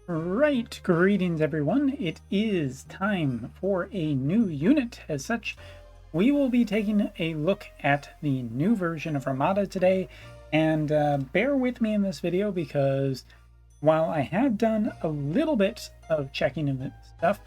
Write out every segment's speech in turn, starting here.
Right, greetings everyone. It is time for a new unit. As such, we will be taking a look at the new version of Ramada today. And bear with me in this video because while I have done a little bit of checking of stuff,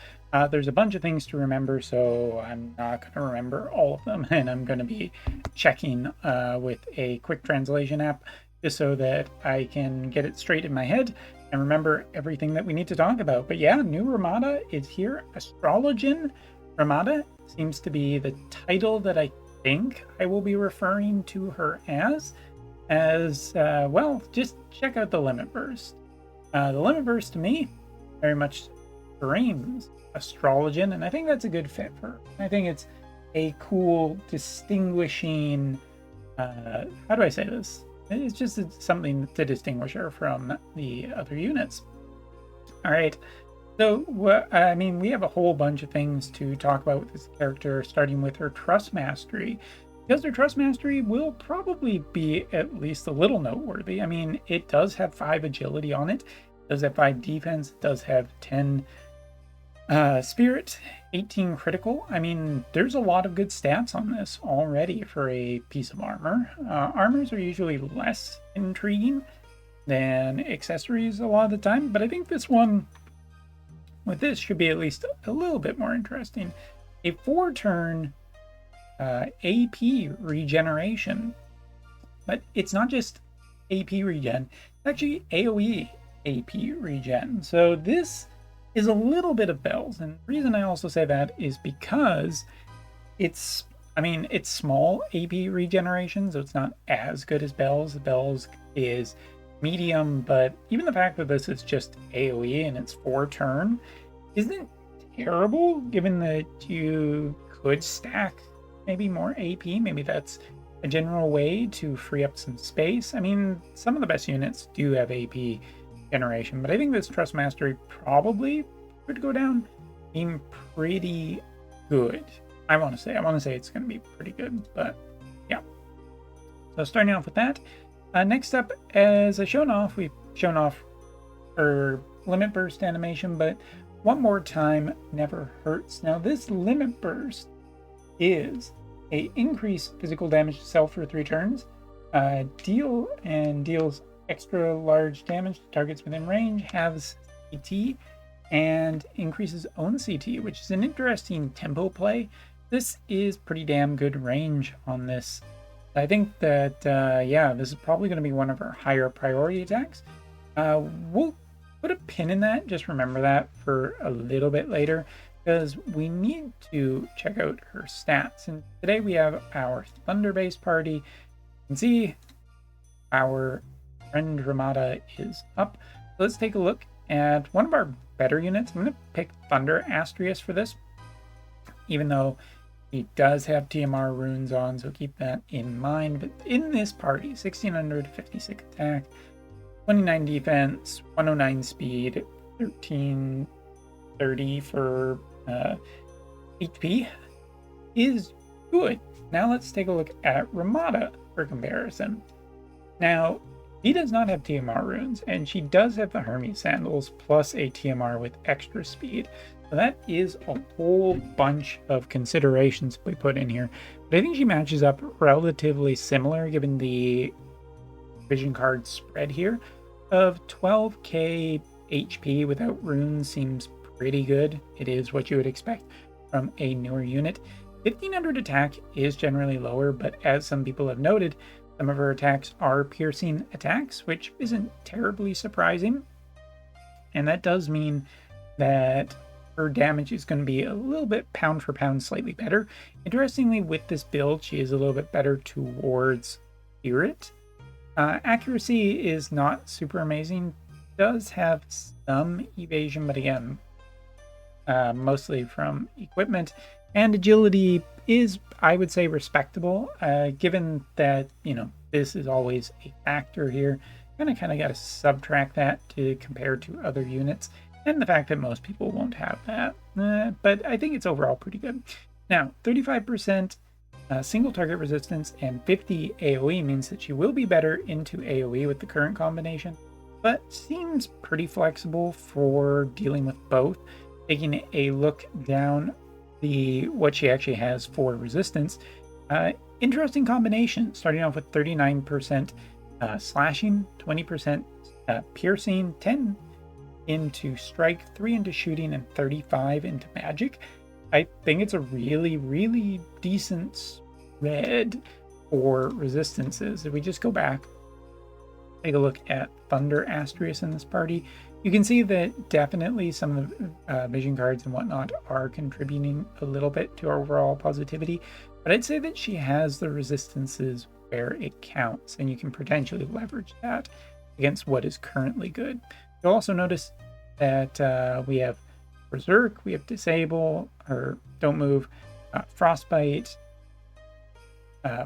there's a bunch of things to remember, so I'm not going to remember all of them. And I'm going to be checking with a quick translation app just so that I can get it straight in my head and remember everything that we need to talk about. But yeah, new Ramada is here. Astrologist Ramada seems to be the title that I think I will be referring to her as. Well, just check out the limit burst. The limit burst to me very much screams Astrologist, and I think that's a good fit for her. I think it's a cool, distinguishing. How do I say this? It's just something to distinguish her from the other units. All right. So, we have a whole bunch of things to talk about with this character, starting with her trust mastery. Because her trust mastery will probably be at least a little noteworthy. I mean, it does have 5 agility on it. It does have 5 defense. It does have 10 spirit, 18 critical. I mean, there's a lot of good stats on this already for a piece of armor. Armors are usually less intriguing than accessories a lot of the time, but I think this one with this should be at least a little bit more interesting. A 4-turn AP regeneration, but it's not just AP regen, it's actually AoE AP regen. So this is a little bit of bells, and the reason I also say that is because it's small AP regeneration, so it's not as good as bells. Bells is medium, but even the fact that this is just AoE and it's 4-turn isn't terrible, given that you could stack maybe more AP. Maybe that's a general way to free up some space. I mean, some of the best units do have AP generation, but I think this trust mastery probably could go down being pretty good. I want to say it's going to be pretty good, but yeah. So starting off with that, next up, as we've shown off her limit burst animation, but one more time never hurts. Now this limit burst is a increase physical damage to self for 3 turns, deals extra large damage to targets within range, halves CT, and increases own CT, which is an interesting tempo play. This is pretty damn good range on this. I think that, this is probably going to be one of our higher priority attacks. We'll put a pin in that, just remember that for a little bit later, because we need to check out her stats. And today we have our Thunder-based party. You can see our friend Ramada is up. So let's take a look at one of our better units. I'm going to pick Thunder Astrologist for this, even though he does have TMR runes on, so keep that in mind. But in this party, 1656 attack, 29 defense, 109 speed, 1330 for HP is good. Now let's take a look at Ramada for comparison. Now, he does not have TMR runes, and she does have the Hermes sandals plus a TMR with extra speed. So that is a whole bunch of considerations we put in here. But I think she matches up relatively similar given the vision card spread here of 12k HP without runes seems pretty good. It is what you would expect from a newer unit. 1500 attack is generally lower, but as some people have noted, some of her attacks are piercing attacks, which isn't terribly surprising. And that does mean that her damage is going to be a little bit pound for pound slightly better. Interestingly, with this build, she is a little bit better towards Spirit. Accuracy is not super amazing. Does have some evasion, but again, mostly from equipment. And agility is, I would say, respectable, given that, this is always a factor here. And I kind of got to subtract that to compare to other units, and the fact that most people won't have that. But I think it's overall pretty good. Now, 35% single target resistance and 50 AoE means that she will be better into AoE with the current combination. but seems pretty flexible for dealing with both. Taking a look down what she actually has for resistance, interesting combination, starting off with 39% slashing, 20% piercing, 10 into strike, 3 into shooting, and 35 into magic. I think it's a really, really decent spread for resistances. If we just go back, take a look at Thunder Astrius in this party, you can see that definitely some of the vision cards and whatnot are contributing a little bit to our overall positivity, but I'd say that she has the resistances where it counts, and you can potentially leverage that against what is currently good. You'll also notice that we have Berserk, we have Disable, or Don't Move, Frostbite,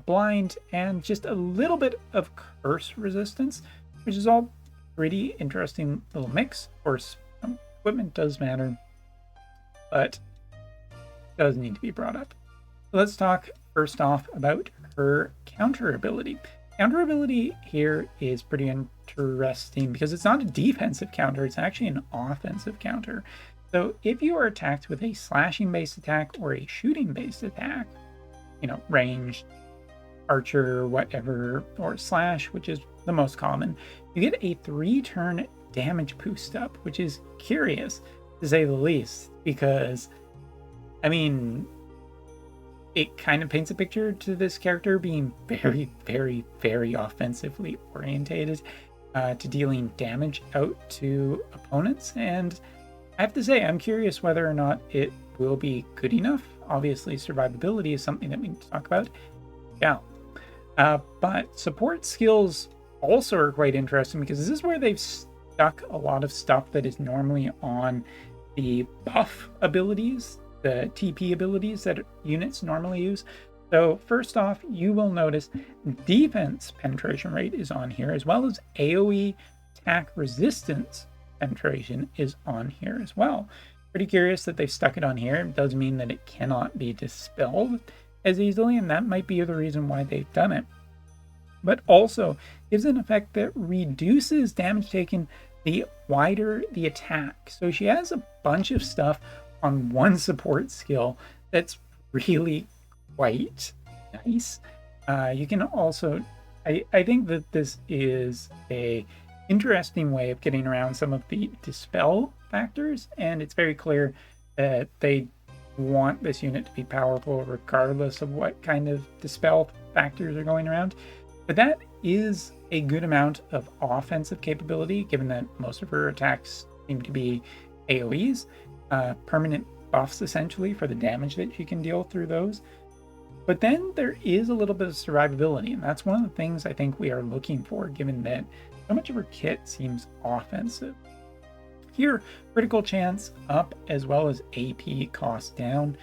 Blind, and just a little bit of Curse resistance, which is all pretty interesting little mix. Of course, equipment does matter, but does need to be brought up. So let's talk first off about her counter ability. Counter ability here is pretty interesting because it's not a defensive counter, it's actually an offensive counter. So if you are attacked with a slashing based attack or a shooting based attack, ranged, archer, whatever, or slash, which is the most common, you get a 3-turn damage boost up, which is curious to say the least, because it kind of paints a picture to this character being very, very, very offensively orientated to dealing damage out to opponents. And I have to say, I'm curious whether or not it will be good enough. Obviously, survivability is something that we need to talk about. Yeah. But support skills also are quite interesting because this is where they've stuck a lot of stuff that is normally on the buff abilities, the TP abilities that units normally use. So first off, you will notice defense penetration rate is on here, as well as AoE attack resistance penetration is on here as well. Pretty curious that they've stuck it on here. It does mean that it cannot be dispelled as easily, and that might be the reason why they've done it. But also gives an effect that reduces damage taken the wider the attack. So she has a bunch of stuff on one support skill that's really quite nice. You can also, I think that this is a interesting way of getting around some of the dispel factors, and it's very clear that they want this unit to be powerful regardless of what kind of dispel factors are going around. But that is a good amount of offensive capability, given that most of her attacks seem to be AoEs, permanent buffs essentially for the damage that she can deal through those. But then there is a little bit of survivability, and that's one of the things I think we are looking for, given that so much of her kit seems offensive. Here, critical chance up as well as AP cost down.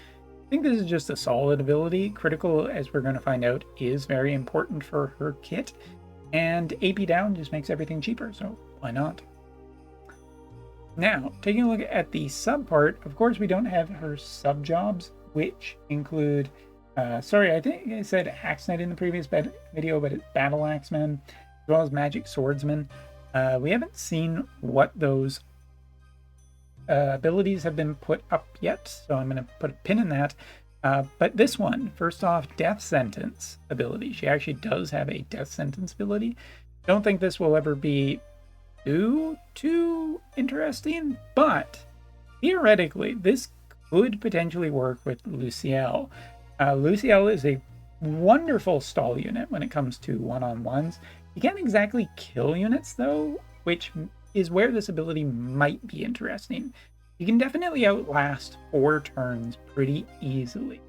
I think this is just a solid ability. Critical, as we're going to find out, is very important for her kit, and AP down just makes everything cheaper, so why not? Now, taking a look at the sub part, of course we don't have her sub jobs, which include, sorry, I think I said Axe Knight in the previous video, but it's Battle Axeman, as well as Magic Swordsman. We haven't seen what those abilities have been put up yet, so I'm going to put a pin in that. But this one, first off, Death Sentence ability. She actually does have a Death Sentence ability. Don't think this will ever be too interesting, but theoretically, this could potentially work with Luciel. Luciel is a wonderful stall unit when it comes to one-on-ones. You can't exactly kill units, though, which is where this ability might be interesting. You can definitely outlast 4 turns pretty easily,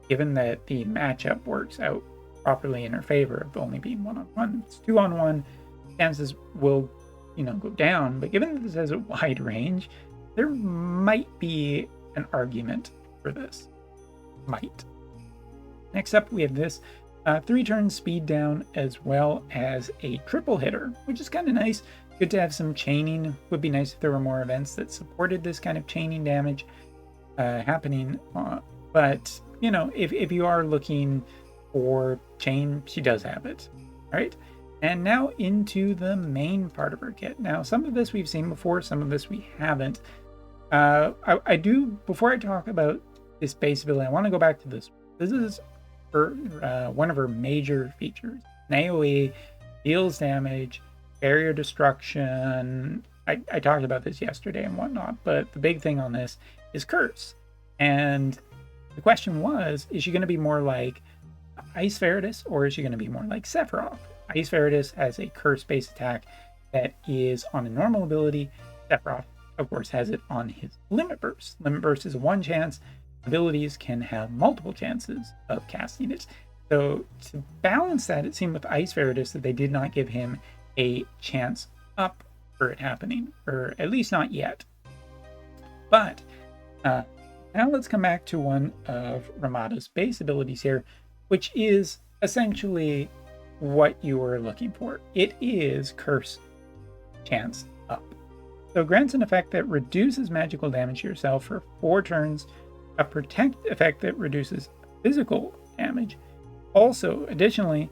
given that the matchup works out properly in her favor of only being one-on-one. It's 2-on-1, chances will, go down, but given that this has a wide range, there might be an argument for this. Might. Next up, we have this 3-turn speed down as well as a triple hitter, which is kind of nice. Good to have some chaining. Would be nice if there were more events that supported this kind of chaining damage happening. But, if you are looking for chain, she does have it. All right. And now into the main part of her kit. Now, some of this we've seen before, some of this we haven't. I do, before I talk about this base ability, I want to go back to this. This is her, one of her major features. AoE, deals damage, barrier destruction. I talked about this yesterday and whatnot, but the big thing on this is curse. And the question was, is she going to be more like Ice Veritas, or is she going to be more like Sephiroth? Ice Veritas has a curse-based attack that is on a normal ability. Sephiroth, of course, has it on his Limit Burst. Limit Burst is a one chance. Abilities can have multiple chances of casting it. So to balance that, it seemed with Ice Veritas that they did not give him a chance up for it happening, or at least not yet. But now let's come back to one of Ramada's base abilities here, which is essentially what you were looking for. It is Curse Chance Up. So it grants an effect that reduces magical damage to yourself for 4 turns, a Protect effect that reduces physical damage. Also, additionally,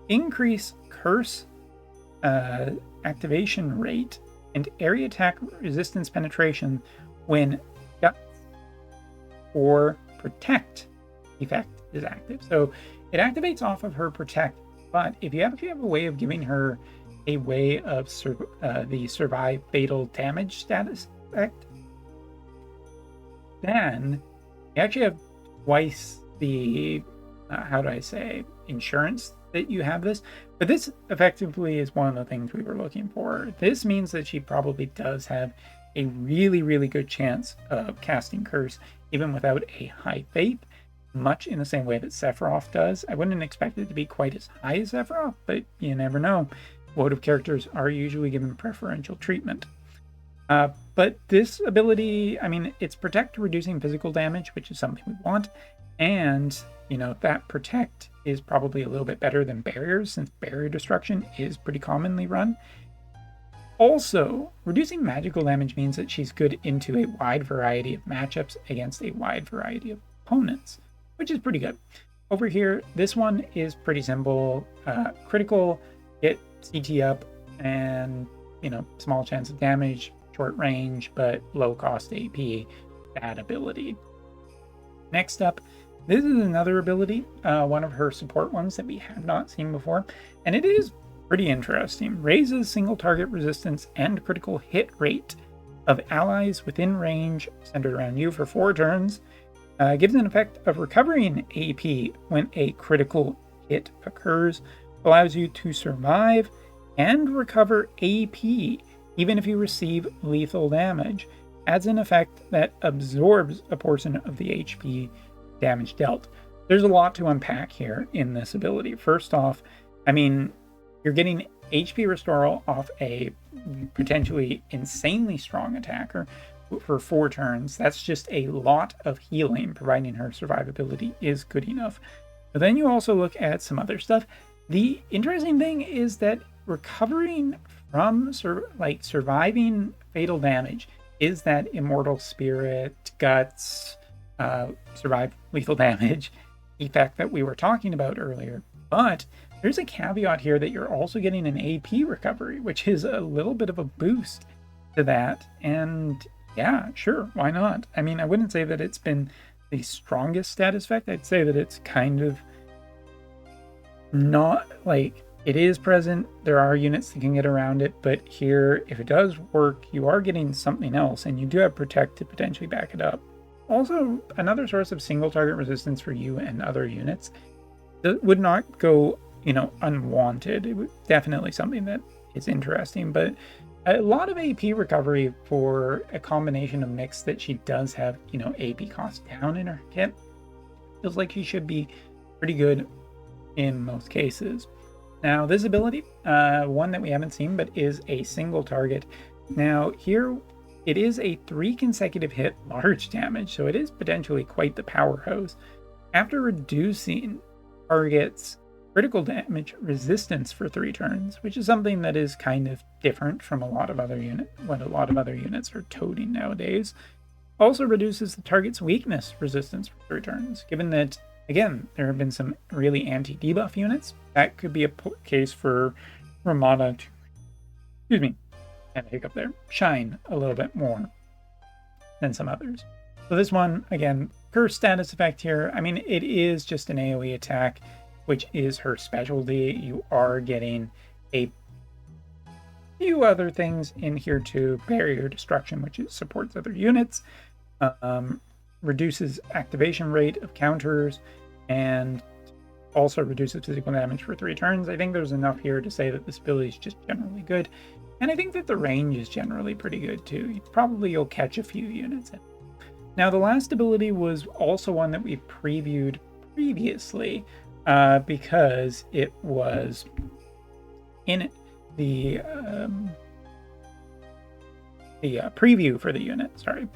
increase Curse activation rate and area attack resistance penetration when Guts or Protect effect is active. So it activates off of her Protect, but if you have a way of giving her a way of the Survive Fatal Damage status effect, then you actually have twice the insurance that you have this. But this effectively is one of the things we were looking for. This means that she probably does have a really, really good chance of casting Curse, even without a high faith, much in the same way that Sephiroth does. I wouldn't expect it to be quite as high as Sephiroth, but you never know. Wotv characters are usually given preferential treatment. But this ability, I mean, it's Protect, reducing physical damage, which is something we want. And, you know, that Protect is probably a little bit better than Barriers, since Barrier Destruction is pretty commonly run. Also, reducing magical damage means that she's good into a wide variety of matchups against a wide variety of opponents, which is pretty good. Over here, this one is pretty simple. Critical, get CT up, and, you know, small chance of damage, short range, but low cost AP, bad ability. Next up, this is another ability, one of her support ones that we have not seen before, and it is pretty interesting. Raises single target resistance and critical hit rate of allies within range centered around you for 4 turns. Gives an effect of recovering AP when a critical hit occurs. Allows you to survive and recover AP even if you receive lethal damage. Adds an effect that absorbs a portion of the HP damage dealt. There's a lot to unpack here in this ability. First off, I mean, you're getting HP restoral off a potentially insanely strong attacker for 4 turns. That's just a lot of healing, providing her survivability is good enough. But then you also look at some other stuff. The interesting thing is that recovering from surviving fatal damage is that Immortal Spirit, Guts, survive lethal damage effect that we were talking about earlier. But there's a caveat here that you're also getting an AP recovery, which is a little bit of a boost to that. And yeah, sure, why not? I mean, I wouldn't say that it's been the strongest status effect. I'd say that it's kind of not, like, it is present. There are units that can get around it, but here, if it does work, you are getting something else, and you do have Protect to potentially back it up. Also, another source of single target resistance for you and other units that would not go, you know, unwanted. It would definitely something that is interesting, but a lot of AP recovery for a combination of mix that she does have, you know, AP cost down in her kit. Feels like she should be pretty good in most cases. Now, this ability, one that we haven't seen, but is a single target. Now, here it is a 3 consecutive hit large damage, so it is potentially quite the powerhouse. After reducing target's critical damage resistance for 3 turns, which is something that is kind of different from what a lot of other units are toting nowadays. Also reduces the target's weakness resistance for 3 turns, given that, again, there have been some really anti-debuff units. That could be a case for Ramada to, excuse me, and a hiccup there, shine a little bit more than some others. So this one, again, curse status effect here. I mean, it is just an AoE attack, which is her specialty. You are getting a few other things in here too. Barrier destruction, which supports other units, reduces activation rate of counters, and also reduces physical damage for 3 turns. I think there's enough here to say that this ability is just generally good. And I think that the range is generally pretty good too. Probably you'll catch a few units in. Now, the last ability was also one that we previewed previously because it was in the preview for the unit, sorry.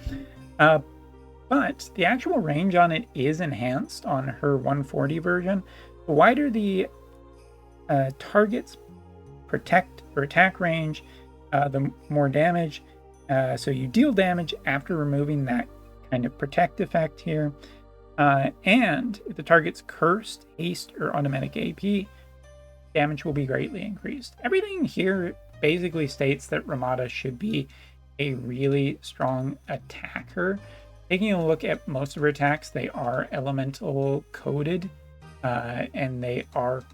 But the actual range on it is enhanced on her 140 version. The wider the target's protect or attack range, the more damage. So you deal damage after removing that kind of protect effect here. And if the target's cursed, haste, or automatic AP, damage will be greatly increased. Everything here basically states that Ramada should be a really strong attacker. Taking a look at most of her attacks, they are elemental coded, and they are,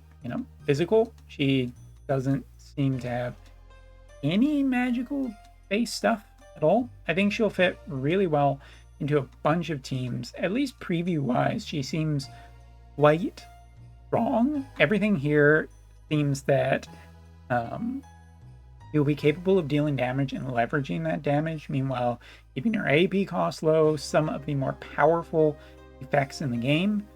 physical. She doesn't seem to have any magical based stuff at all. I think she'll fit really well into a bunch of teams. At least preview wise, she seems quite strong. Everything here seems that you'll be capable of dealing damage and leveraging that damage, meanwhile keeping your AP cost low. Some of the more powerful effects in the game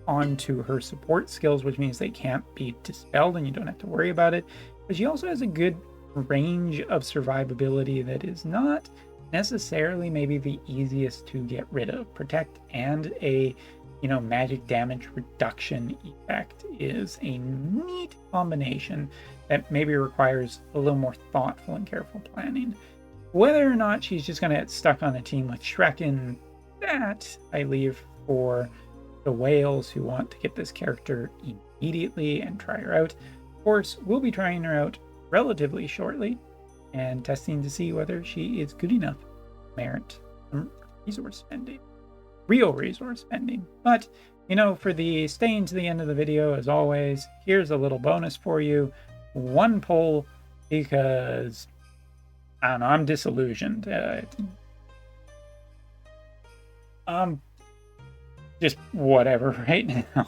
onto her support skills, which means they can't be dispelled and you don't have to worry about it. But she also has a good range of survivability that is not necessarily maybe the easiest to get rid of. Protect and a magic damage reduction effect is a neat combination that maybe requires a little more thoughtful and careful planning. Whether or not she's just going to get stuck on a team like Shrekin, that I leave for the whales who want to get this character immediately and try her out. Of course, we'll be trying her out relatively shortly and testing to see whether she is good enough to merit some real resource spending. But for the staying to the end of the video, as always, here's a little bonus for you. 1 pull, because I don't know, I'm disillusioned. Just whatever right now.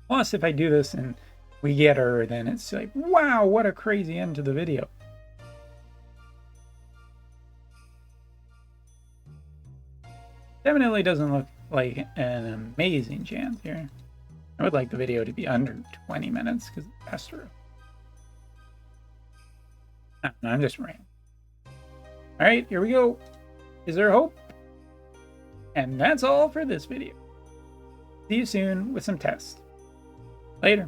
Plus, if I do this and we get her, then it's like, wow, what a crazy end to the video. Definitely doesn't look like an amazing chance here. I would like the video to be under 20 minutes because it's faster. I'm just ranting. All right, here we go. Is there hope? And that's all for this video. See you soon with some tests. Later.